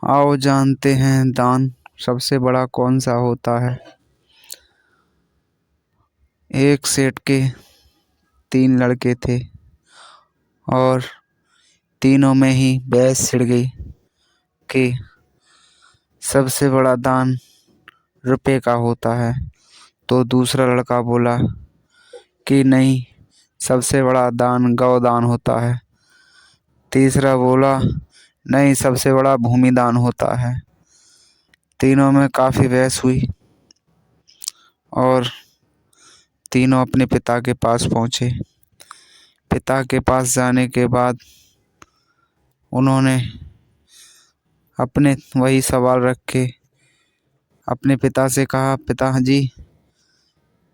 आओ जानते हैं दान सबसे बड़ा कौन सा होता है। एक सेठ के 3 लड़के थे और तीनों में ही बहस छिड़ गई कि सबसे बड़ा दान रुपए का होता है। तो दूसरा लड़का बोला कि नहीं, सबसे बड़ा दान गौ दान होता है। तीसरा बोला नहीं, सबसे बड़ा भूमि दान होता है। तीनों में काफ़ी बहस हुई और तीनों अपने पिता के पास पहुँचे। पिता के पास जाने के बाद उन्होंने अपने वही सवाल रख के अपने पिता से कहा, पिताजी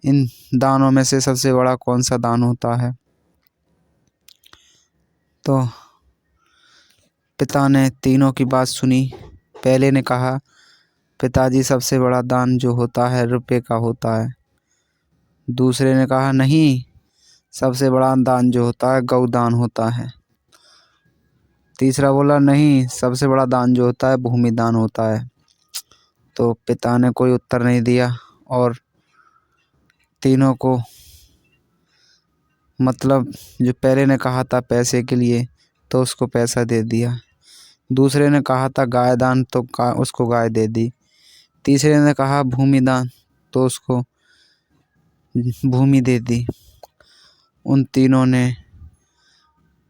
इन दानों में से सबसे बड़ा कौन सा दान होता है। तो पिता ने तीनों की बात सुनी। पहले ने कहा, पिताजी सबसे बड़ा दान जो होता है रुपए का होता है। दूसरे ने कहा नहीं, सबसे बड़ा दान जो होता है गौ दान होता है। तीसरा बोला नहीं, सबसे बड़ा दान जो होता है भूमि दान होता है। तो पिता ने कोई उत्तर नहीं दिया और तीनों को मतलब जो पहले ने कहा था पैसे के लिए तो उसको पैसा दे दिया। दूसरे ने कहा था गाय दान तो उसको गाय दे दी। तीसरे ने कहा भूमि दान तो उसको भूमि दे दी। उन तीनों ने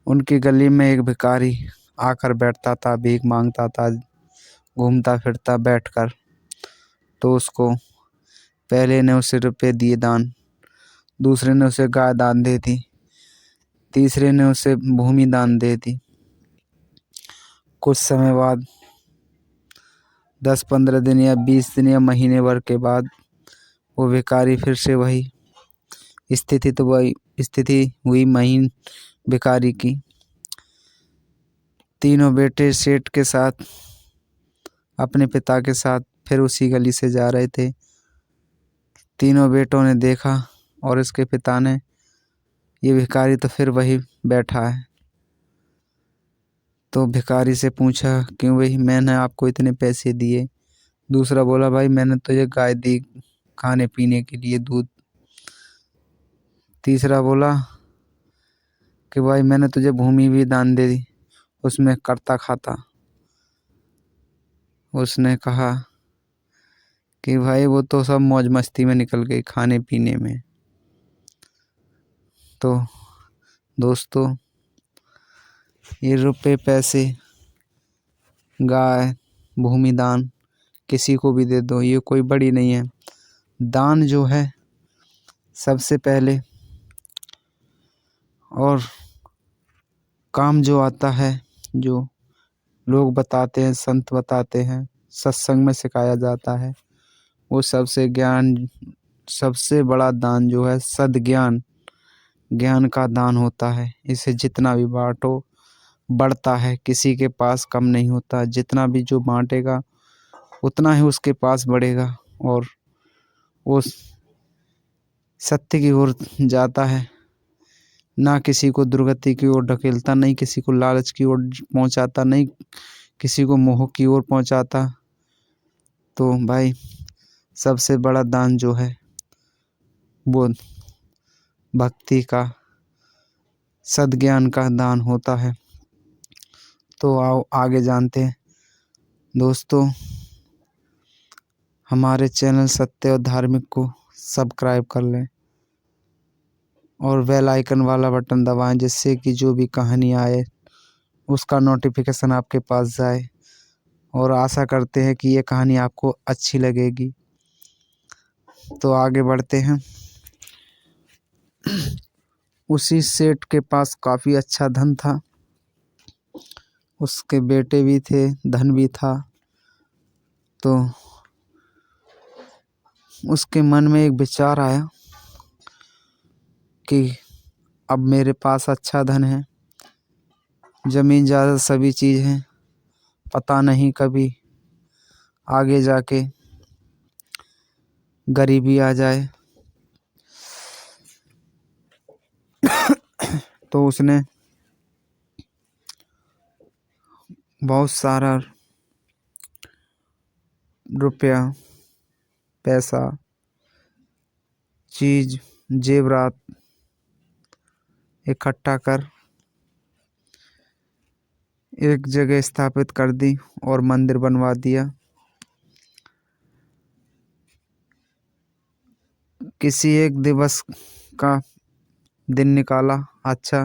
उनकी गली में एक भिखारी आकर बैठता था, भीख मांगता था, घूमता फिरता बैठकर। तो उसको पहले ने उसे रुपए दिए दान, दूसरे ने उसे गाय दान दे दी, तीसरे ने उसे भूमि दान दे दी। कुछ समय बाद 10-15 दिन या 20 दिन या महीने भर के बाद वो भिखारी फिर से वही स्थिति हुई महीन भिखारी की। तीनों बेटे सेठ के साथ अपने पिता के साथ फिर उसी गली से जा रहे थे। तीनों बेटों ने देखा और इसके पिता ने, ये भिखारी तो फिर वही बैठा है। तो भिखारी से पूछा, क्यों भाई, मैंने आपको इतने पैसे दिए। दूसरा बोला, भाई मैंने तुझे गाय दी खाने पीने के लिए, दूध। तीसरा बोला कि भाई मैंने तुझे भूमि भी दान दे दी, उसमें करता खाता। उसने कहा कि भाई वो तो सब मौज मस्ती में निकल गई, खाने पीने में। तो दोस्तों, ये रुपए पैसे गाय भूमि दान किसी को भी दे दो, ये कोई बड़ी नहीं है। दान जो है सबसे पहले और काम जो आता है, जो लोग बताते हैं, संत बताते हैं, सत्संग में सिखाया जाता है, वो सबसे बड़ा दान जो है सद्ज्ञान, ज्ञान का दान होता है। इसे जितना भी बांटो बढ़ता है, किसी के पास कम नहीं होता। जितना भी जो बांटेगा उतना ही उसके पास बढ़ेगा और वो सत्य की ओर जाता है, ना किसी को दुर्गति की ओर ढकेलता, नहीं किसी को लालच की ओर पहुंचाता, नहीं किसी को मोह की ओर पहुंचाता। तो भाई सबसे बड़ा दान जो है वो भक्ति का, सद्ज्ञान का दान होता है। तो आओ आगे जानते हैं। दोस्तों, हमारे चैनल सत्य और धार्मिक को सब्सक्राइब कर लें और बेल आइकन वाला बटन दबाएं, जिससे कि जो भी कहानी आए उसका नोटिफिकेशन आपके पास जाए। और आशा करते हैं कि ये कहानी आपको अच्छी लगेगी। तो आगे बढ़ते हैं। उसी सेठ के पास काफ़ी अच्छा धन था, उसके बेटे भी थे, धन भी था। तो उसके मन में एक विचार आया कि अब मेरे पास अच्छा धन है, ज़मीन ज़्यादा सभी चीज़ हैं, पता नहीं कभी आगे जाके गरीबी आ जाए। तो उसने बहुत सारा रुपया, पैसा, चीज, जेवरात इकट्ठा कर एक जगह स्थापित कर दी और मंदिर बनवा दिया। किसी एक दिवस का दिन निकाला, अच्छा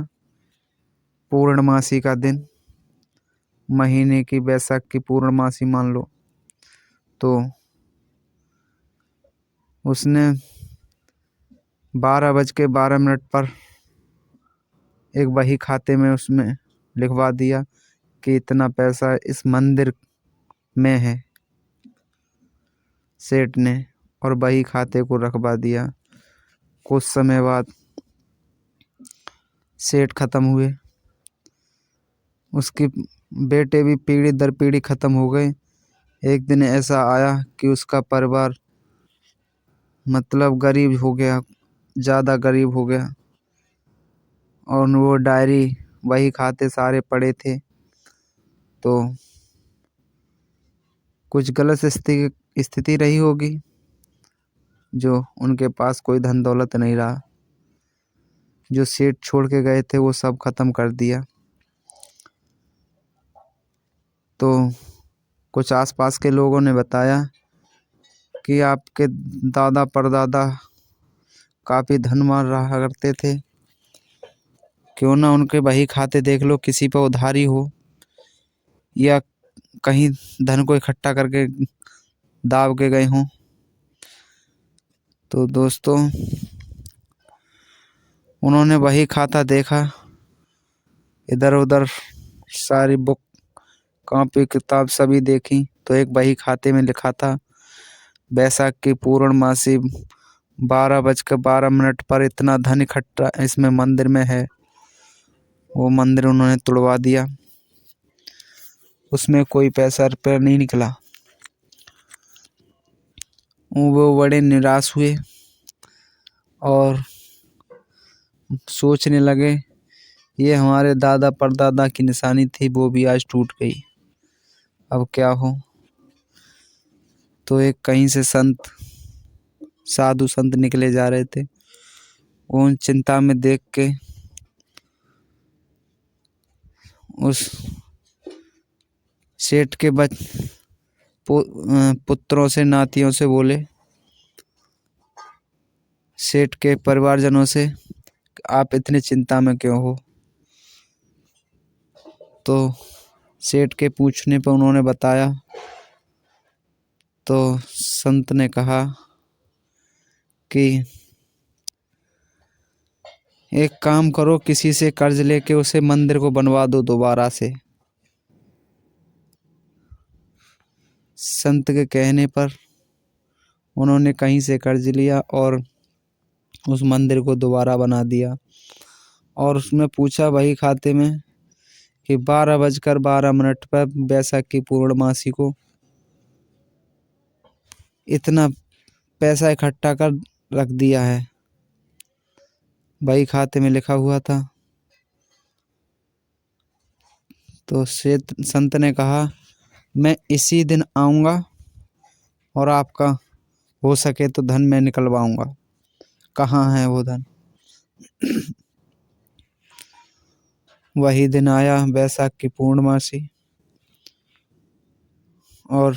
पूर्णमासी का दिन, महीने की बैसाख की पूर्णमासी मान लो, तो उसने 12:12 पर एक बही खाते में उसमें लिखवा दिया कि इतना पैसा इस मंदिर में है सेठ ने, और बही खाते को रखवा दिया। कुछ समय बाद सेठ खत्म हुए, उसके बेटे भी पीढ़ी दर पीढ़ी खत्म हो गए। एक दिन ऐसा आया कि उसका परिवार मतलब गरीब हो गया, ज़्यादा गरीब हो गया, और वो डायरी वही खाते सारे पड़े थे। तो कुछ गलत स्थिति रही होगी जो उनके पास कोई धन दौलत नहीं रहा। जो सेठ छोड़ के गए थे वो सब खत्म कर दिया। तो कुछ आसपास के लोगों ने बताया कि आपके दादा परदादा काफ़ी धनवान रहा करते थे, क्यों ना उनके बही खाते देख लो, किसी पर उधारी हो या कहीं धन को इकट्ठा करके दाब के गए हों। तो दोस्तों उन्होंने वही खाता देखा, इधर उधर सारी बुक कॉपी किताब सभी देखी, तो एक बही खाते में लिखा था बैसाख की पूर्णमासी 12:12 पर इतना धन इकट्ठा इसमें मंदिर में है। वो मंदिर उन्होंने तुड़वा दिया, उसमें कोई पैसा रुपया नहीं निकला। वो बड़े निराश हुए और सोचने लगे ये हमारे दादा परदादा की निशानी थी, वो भी आज टूट गई, अब क्या हो। तो एक कहीं से साधु संत निकले जा रहे थे। उन चिंता में देख के उस सेठ के पुत्रों से, नातियों से बोले, सेठ के परिवारजनों से, आप इतनी चिंता में क्यों हो। तो सेठ के पूछने पर उन्होंने बताया, तो संत ने कहा कि एक काम करो, किसी से कर्ज लेके उसे मंदिर को बनवा दो दोबारा से। संत के कहने पर उन्होंने कहीं से कर्ज लिया और उस मंदिर को दोबारा बना दिया। और उसमें पूछा वही खाते में कि 12:12 पर बैसाख की पूर्णमासी को इतना पैसा इकट्ठा कर रख दिया है, वही खाते में लिखा हुआ था। तो संत ने कहा, मैं इसी दिन आऊँगा और आपका हो सके तो धन मैं निकलवाऊँगा। कहाँ है वो धन। वही दिन आया, बैसाख की पूर्णमासी, और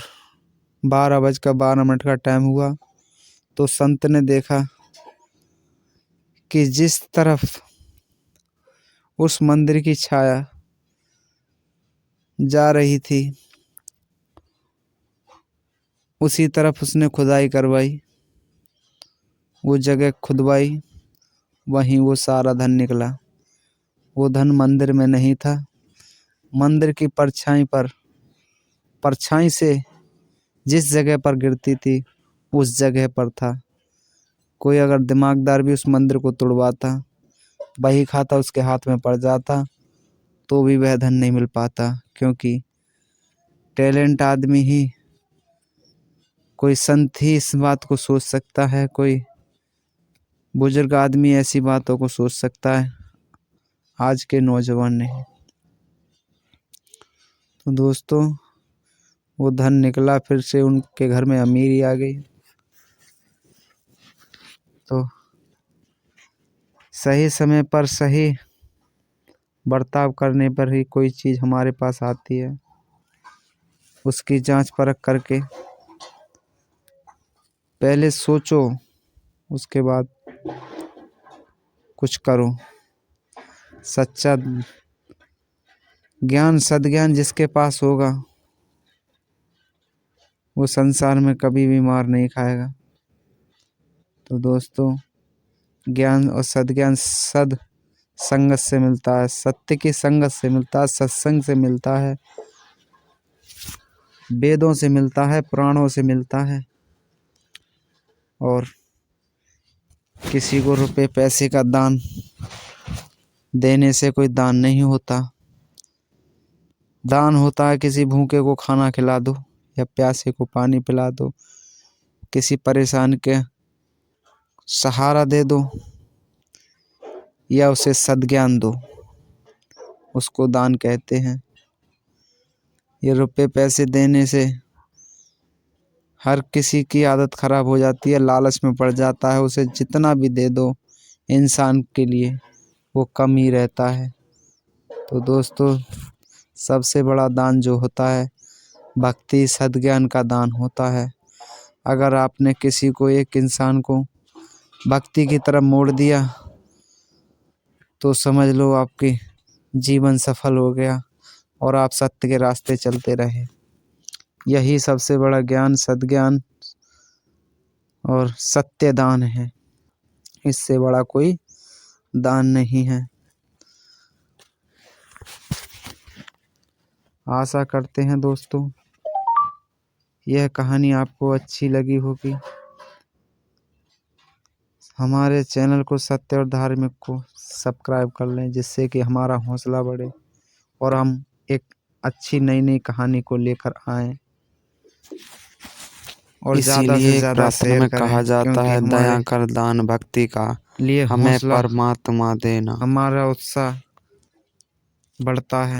12:12 का टाइम हुआ। तो संत ने देखा कि जिस तरफ उस मंदिर की छाया जा रही थी उसी तरफ उसने खुदाई करवाई, वो जगह खुदवाई, वहीं वो सारा धन निकला। वो धन मंदिर में नहीं था, मंदिर की परछाई से जिस जगह पर गिरती थी उस जगह पर था। कोई अगर दिमागदार भी उस मंदिर को तोड़वाता, बही खाता उसके हाथ में पड़ जाता, तो भी वह धन नहीं मिल पाता, क्योंकि टैलेंट आदमी ही, कोई संत ही इस बात को सोच सकता है, कोई बुजुर्ग आदमी ऐसी बातों को सोच सकता है, आज के नौजवान नहीं। तो दोस्तों वो धन निकला, फिर से उनके घर में अमीरी आ गई। तो सही समय पर सही बर्ताव करने पर ही कोई चीज़ हमारे पास आती है। उसकी जांच परख करके पहले सोचो, उसके बाद कुछ करो। सच्चा ज्ञान, सद्ज्ञान जिसके पास होगा वो संसार में कभी भी मार नहीं खाएगा। तो दोस्तों ज्ञान और सद्ज्ञान सद संगत से मिलता है, सत्य की संगत से मिलता है, सत्संग से मिलता है, वेदों से मिलता है, पुराणों से मिलता है। और किसी को रुपए पैसे का दान देने से कोई दान नहीं होता। दान होता है किसी भूखे को खाना खिला दो, या प्यासे को पानी पिला दो, किसी परेशान के सहारा दे दो, या उसे सद्ज्ञान दो, उसको दान कहते हैं। ये रुपए पैसे देने से हर किसी की आदत खराब हो जाती है, लालच में पड़ जाता है। उसे जितना भी दे दो इंसान के लिए वो कम ही रहता है। तो दोस्तों सबसे बड़ा दान जो होता है भक्ति सद्ज्ञान का दान होता है। अगर आपने किसी को, एक इंसान को भक्ति की तरफ मोड़ दिया तो समझ लो आपकी जीवन सफल हो गया और आप सत्य के रास्ते चलते रहे। यही सबसे बड़ा ज्ञान, सद्ज्ञान और सत्य दान है। इससे बड़ा कोई दान नहीं है। आशा करते हैं दोस्तों यह कहानी आपको अच्छी लगी होगी। हमारे चैनल को सत्य और धार्मिक को सब्सक्राइब कर लें, जिससे कि हमारा हौसला बढ़े और हम एक अच्छी नई नई कहानी को लेकर आएं। और ज़्यादा से ज़्यादा शेयर करें, कहा जाता है दया कर दान भक्ति का लिए हमें हौसला, परमात्मा देना। हमारा उत्साह बढ़ता है।